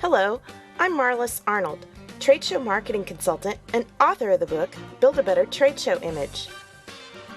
Hello, I'm Marlis Arnold, trade show marketing consultant and author of the book, Build a Better Trade Show Image.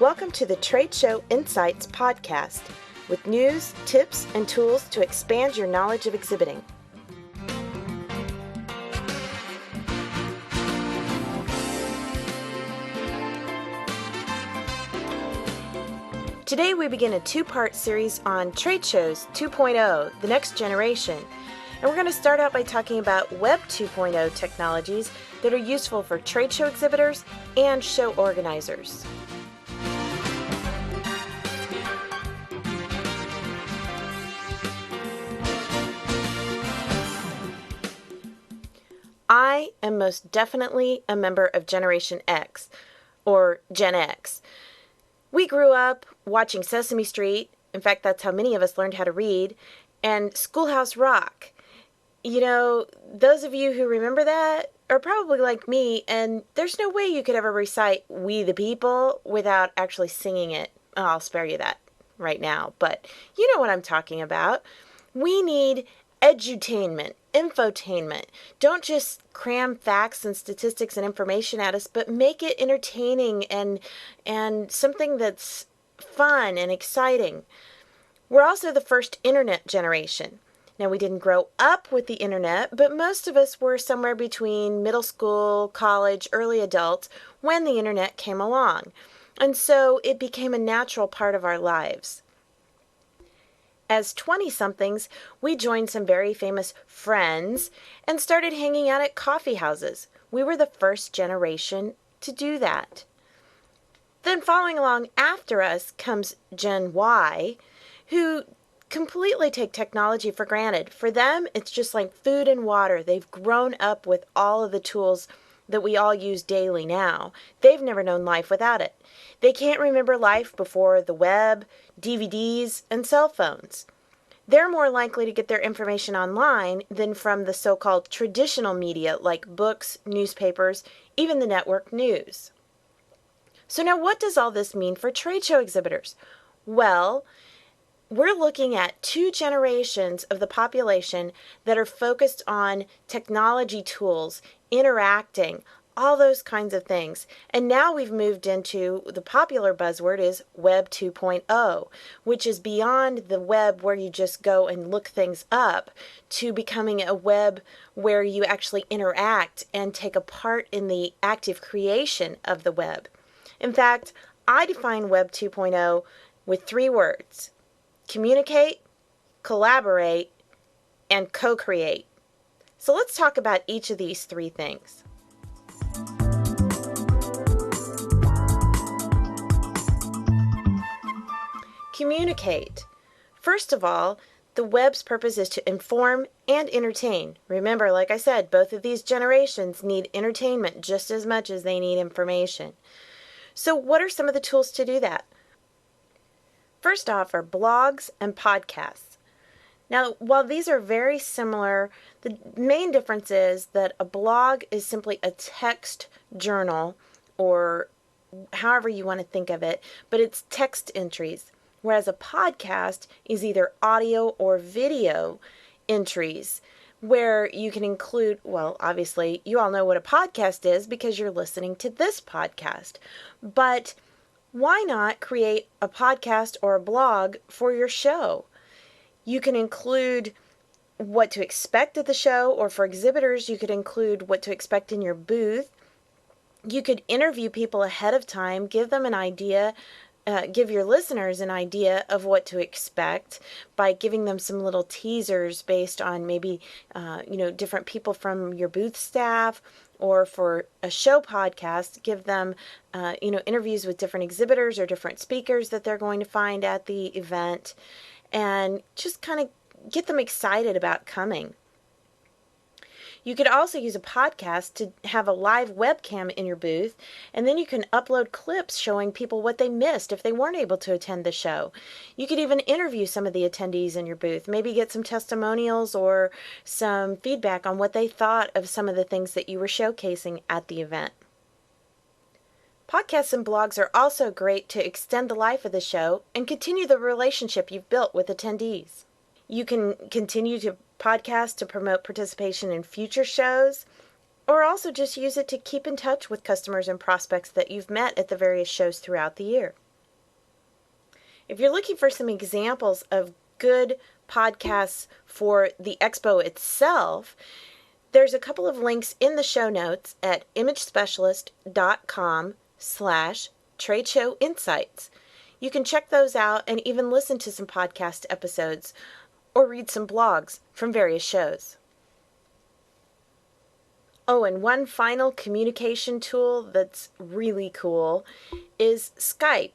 Welcome to the Trade Show Insights podcast with news, tips, and tools to expand your knowledge of exhibiting. Today we begin a two-part series on Trade Shows 2.0, the next generation. And we're going to start out by talking about Web 2.0 technologies that are useful for trade show exhibitors and show organizers. I am most definitely a member of Generation X, or Gen X. We grew up watching Sesame Street. In fact, that's how many of us learned how to read, and Schoolhouse Rock. You know, those of you who remember that are probably like me, and there's no way you could ever recite We the People without actually singing it. Oh, I'll spare you that right now, but you know what I'm talking about. We need edutainment, infotainment. Don't just cram facts and statistics and information at us, but make it entertaining and something that's fun and exciting. We're also the first internet generation. Now, we didn't grow up with the internet, but most of us were somewhere between middle school, college, early adult when the internet came along. And so it became a natural part of our lives. As 20-somethings, we joined some very famous friends and started hanging out at coffee houses. We were the first generation to do that. Then following along after us comes Gen Y, who completely take technology for granted. For them, it's just like food and water. They've grown up with all of the tools that we all use daily now. They've never known life without it. They can't remember life before the web, DVDs, and cell phones. They're more likely to get their information online than from the so-called traditional media like books, newspapers, even the network news. So now what does all this mean for trade show exhibitors? Well, we're looking at two generations of the population that are focused on technology tools, interacting, all those kinds of things. And now we've moved into the popular buzzword is Web 2.0, which is beyond the web where you just go and look things up to becoming a web where you actually interact and take a part in the active creation of the web. In fact, I define Web 2.0 with three words: communicate, collaborate, and co-create. So let's talk about each of these three things. Communicate. First of all, the web's purpose is to inform and entertain. Remember, like I said, both of these generations need entertainment just as much as they need information. So what are some of the tools to do that? First off are blogs and podcasts. Now, while these are very similar, the main difference is that a blog is simply a text journal, or however you want to think of it, but it's text entries, whereas a podcast is either audio or video entries, where you can include, well, obviously, you all know what a podcast is because you're listening to this podcast, but why not create a podcast or a blog for your show? You can include what to expect at the show, or for exhibitors, you could include what to expect in your booth. You could interview people ahead of time, give them an idea, give your listeners an idea of what to expect by giving them some little teasers based on maybe, different people from your booth staff. Or for a show podcast, give them, interviews with different exhibitors or different speakers that they're going to find at the event, and just kind of get them excited about coming. You could also use a podcast to have a live webcam in your booth, and then you can upload clips showing people what they missed if they weren't able to attend the show. You could even interview some of the attendees in your booth, maybe get some testimonials or some feedback on what they thought of some of the things that you were showcasing at the event. Podcasts and blogs are also great to extend the life of the show and continue the relationship you've built with attendees. You can continue to podcasts to promote participation in future shows, or also just use it to keep in touch with customers and prospects that you've met at the various shows throughout the year. If you're looking for some examples of good podcasts for the expo itself, there's a couple of links in the show notes at imagespecialist.com/tradeshow-insights. You can check those out and even listen to some podcast episodes or read some blogs from various shows. Oh, and one final communication tool that's really cool is Skype.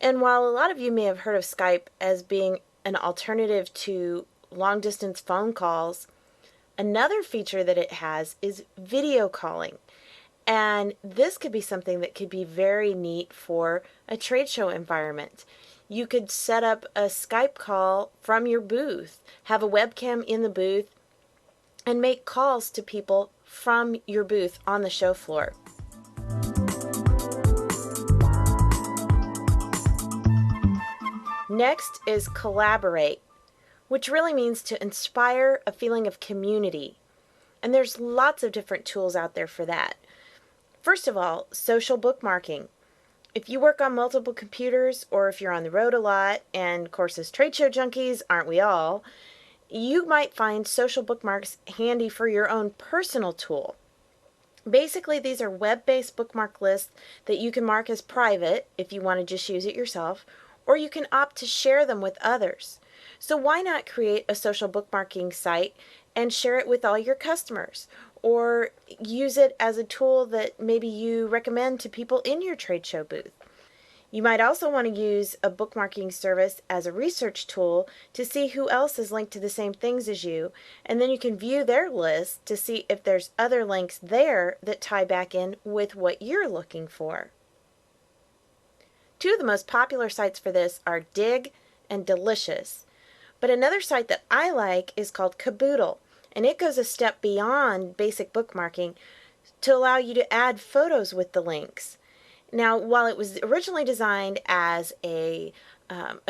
And while a lot of you may have heard of Skype as being an alternative to long-distance phone calls, another feature that it has is video calling. And this could be something that could be very neat for a trade show environment. You could set up a Skype call from your booth, have a webcam in the booth, and make calls to people from your booth on the show floor. Next is collaborate, which really means to inspire a feeling of community. And there's lots of different tools out there for that. First of all, social bookmarking. If you work on multiple computers, or if you're on the road a lot, and of course as trade show junkies, aren't we all, you might find social bookmarks handy for your own personal tool. Basically, these are web-based bookmark lists that you can mark as private if you want to just use it yourself, or you can opt to share them with others. So why not create a social bookmarking site and share it with all your customers, or use it as a tool that maybe you recommend to people in your trade show booth? You might also want to use a bookmarking service as a research tool to see who else is linked to the same things as you, and then you can view their list to see if there's other links there that tie back in with what you're looking for. Two of the most popular sites for this are Digg and Delicious, but another site that I like is called Caboodle, and it goes a step beyond basic bookmarking to allow you to add photos with the links. Now, while it was originally designed as a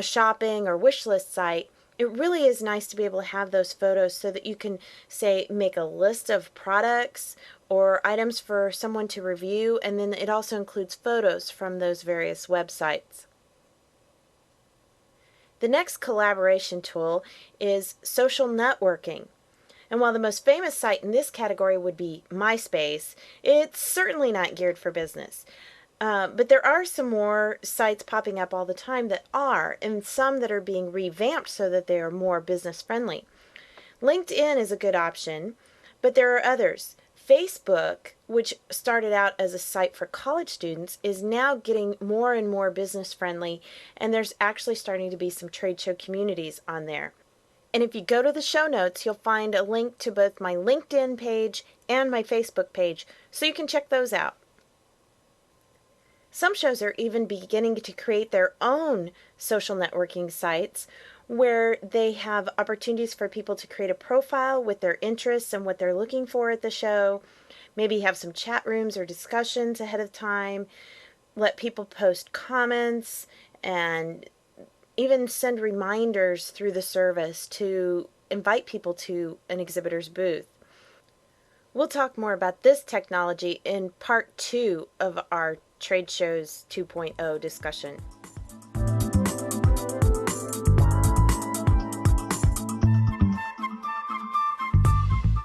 shopping or wish list site, it really is nice to be able to have those photos so that you can, say, make a list of products or items for someone to review, and then it also includes photos from those various websites. The next collaboration tool is social networking. And while the most famous site in this category would be MySpace, it's certainly not geared for business. But there are some more sites popping up all the time that are, and some that are being revamped so that they are more business friendly. LinkedIn is a good option, but there are others. Facebook, which started out as a site for college students, is now getting more and more business friendly, and there's actually starting to be some trade show communities on there. And if you go to the show notes, you'll find a link to both my LinkedIn page and my Facebook page, so you can check those out. Some shows are even beginning to create their own social networking sites where they have opportunities for people to create a profile with their interests and what they're looking for at the show, maybe have some chat rooms or discussions ahead of time, let people post comments, and even send reminders through the service to invite people to an exhibitor's booth. We'll talk more about this technology in part 2 of our Trade Shows 2.0 discussion.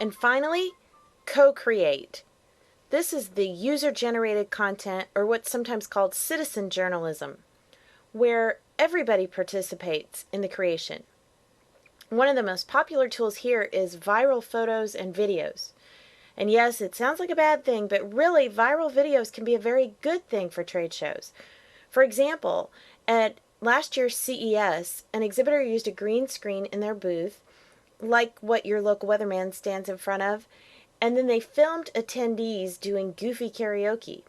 And finally, co-create. This is the user-generated content, or what's sometimes called citizen journalism, where everybody participates in the creation. One of the most popular tools here is viral photos and videos. And yes, it sounds like a bad thing, but really viral videos can be a very good thing for trade shows. For example, at last year's CES, an exhibitor used a green screen in their booth, like what your local weatherman stands in front of, and then they filmed attendees doing goofy karaoke.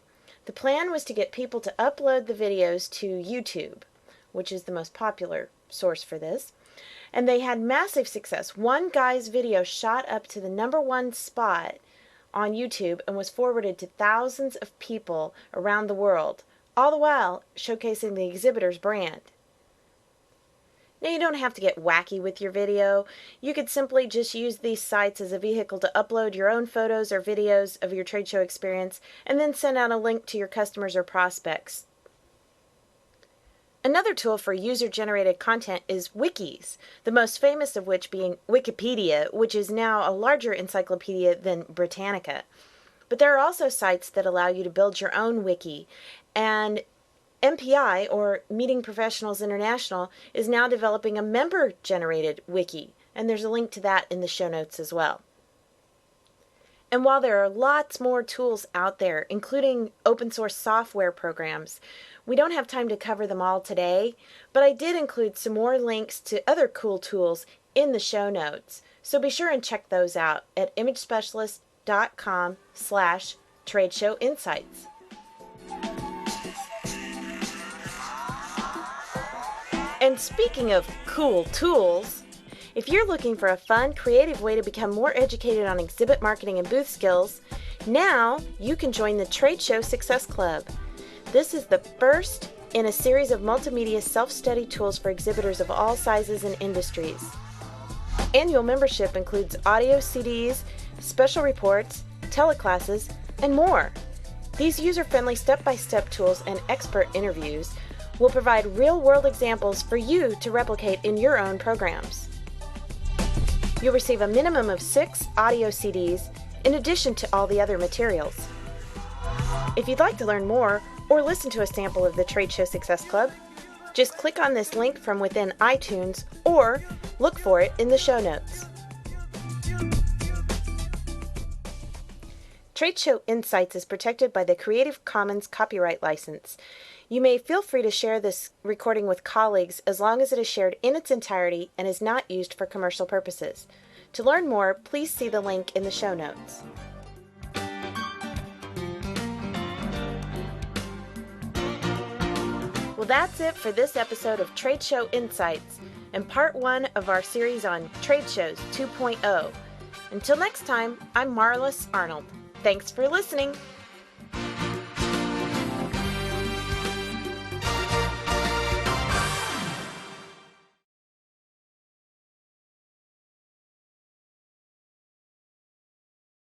The plan was to get people to upload the videos to YouTube, which is the most popular source for this. And they had massive success. One guy's video shot up to the #1 spot on YouTube and was forwarded to thousands of people around the world, all the while showcasing the exhibitor's brand. Now, you don't have to get wacky with your video. You could simply just use these sites as a vehicle to upload your own photos or videos of your trade show experience and then send out a link to your customers or prospects. Another tool for user-generated content is wikis, the most famous of which being Wikipedia, which is now a larger encyclopedia than Britannica. But there are also sites that allow you to build your own wiki, and MPI, or Meeting Professionals International, is now developing a member-generated wiki, and there's a link to that in the show notes as well. And while there are lots more tools out there, including open source software programs, we don't have time to cover them all today, but I did include some more links to other cool tools in the show notes. So be sure and check those out at imagespecialist.com/tradeshowinsights. And speaking of cool tools, if you're looking for a fun, creative way to become more educated on exhibit marketing and booth skills, now you can join the Trade Show Success Club. This is the first in a series of multimedia self-study tools for exhibitors of all sizes and industries. Annual membership includes audio CDs, special reports, teleclasses, and more. These user-friendly step-by-step tools and expert interviews will provide real-world examples for you to replicate in your own programs. You'll receive a minimum of 6 audio CDs in addition to all the other materials. If you'd like to learn more or listen to a sample of the Trade Show Success Club, just click on this link from within iTunes or look for it in the show notes. Trade Show Insights is protected by the Creative Commons copyright license. You may feel free to share this recording with colleagues as long as it is shared in its entirety and is not used for commercial purposes. To learn more, please see the link in the show notes. Well, that's it for this episode of Trade Show Insights and part 1 of our series on Trade Shows 2.0. Until next time, I'm Marlis Arnold. Thanks for listening.